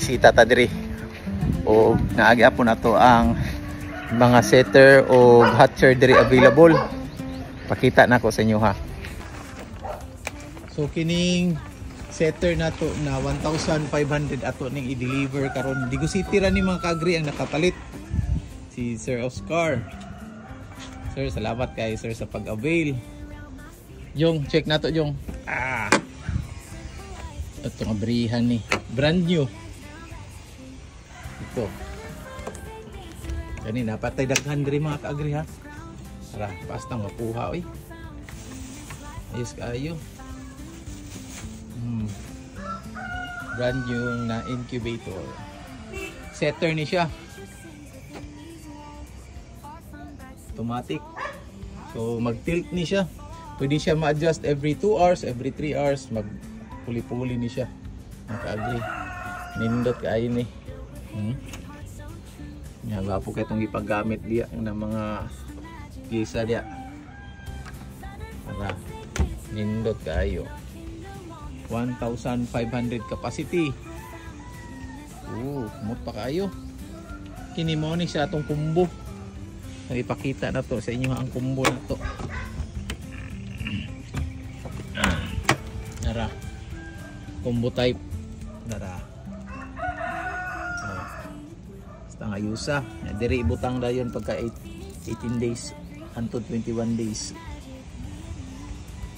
bisita ta diri. O naagi po na to ang mga setter o hatcher diri available. Pakita na ko sa inyo ha. So kining setter na to na 1,500 ato ning i-deliver karon. Digo City ra ni mga kaagri ang nakapalit. Si Sir Oscar. Sir, salamat kay sir sa pag-avail. Yung check na to yung. Ito ang abrihan ni. Brand new. Ito. Kanina patay daghan diri mga kaagri ha. Tara, pastang mapuha oy. Ayos kaayo. Brand new na incubator. Setter ni siya. Automatic. So mag-tilt ni siya. Pwede siya ma-adjust every 2 hours, every 3 hours. Mag-puli-puli ni siya. Naka-agree. Nindot kaayo ni. Nga po kayo itong ipagamit diya ng mga gisa diya. Para nindot kaayo. 1,500 capacity. Kumot pa kayo. Kini mo ni siya atong kumbo. Ipakita na to sa inyo ang kumbo na to. Nara. Combo type. Nara. Basta nga yusa. Diri ibutang dayon pagka 18 days. Hantod 21 days.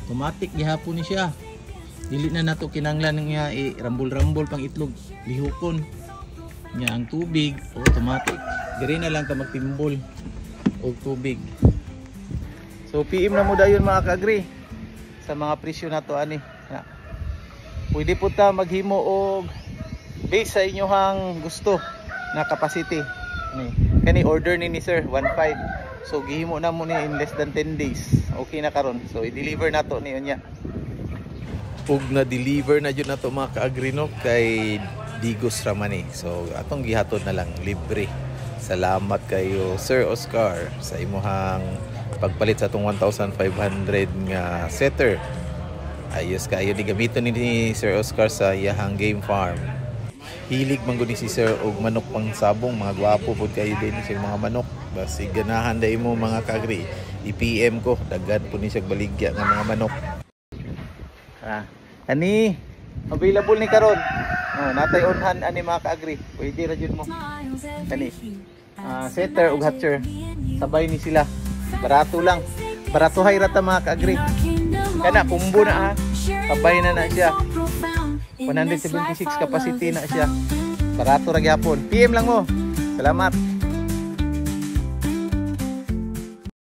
Automatic gihapon ni siya. Dili na nato kinanglan nga rambol-rambol pang itlog, lihukon. Nya ang tubig automatic. Diri na lang ta magtimbol og tubig. So PM na mo dayon mga kaagri sa mga presyo nato ani. Pwede po ta maghimo og base sa inyohang gusto na capacity. Kani order ni sir 1.5. So gihimo na mo ni in less than 10 days. Okay na karon. So i-deliver nato ni unya. Pug na deliver na jud nato mga kaagri no kay Digos Ramani. So atong gihatod na lang libre. Salamat kayo Sir Oscar sa imuhang pagpalit sa atong 1,500 nga setter. Ayos kayo di gamiton ni Sir Oscar sa iyahang game farm. Hilig man gud ni si Sir og manok pang sabong, mga gwapo pud kayo din sa mga manok. Basi ganahan dai mo mga kaagri. I-PM ko daghan pud ni siya baligya nga mga manok. Ani available ni karon. Natay onhan ani mga kaagri. Pwede ra jud mo. Kani setter ug hatcher. Sabay ni sila. Barato lang. Baratuhay ra ta mga kaagri. Kana kumbo na ha. Sabay na siya. 176 capacity na siya. Barato ra gyapon. PM lang mo. Salamat.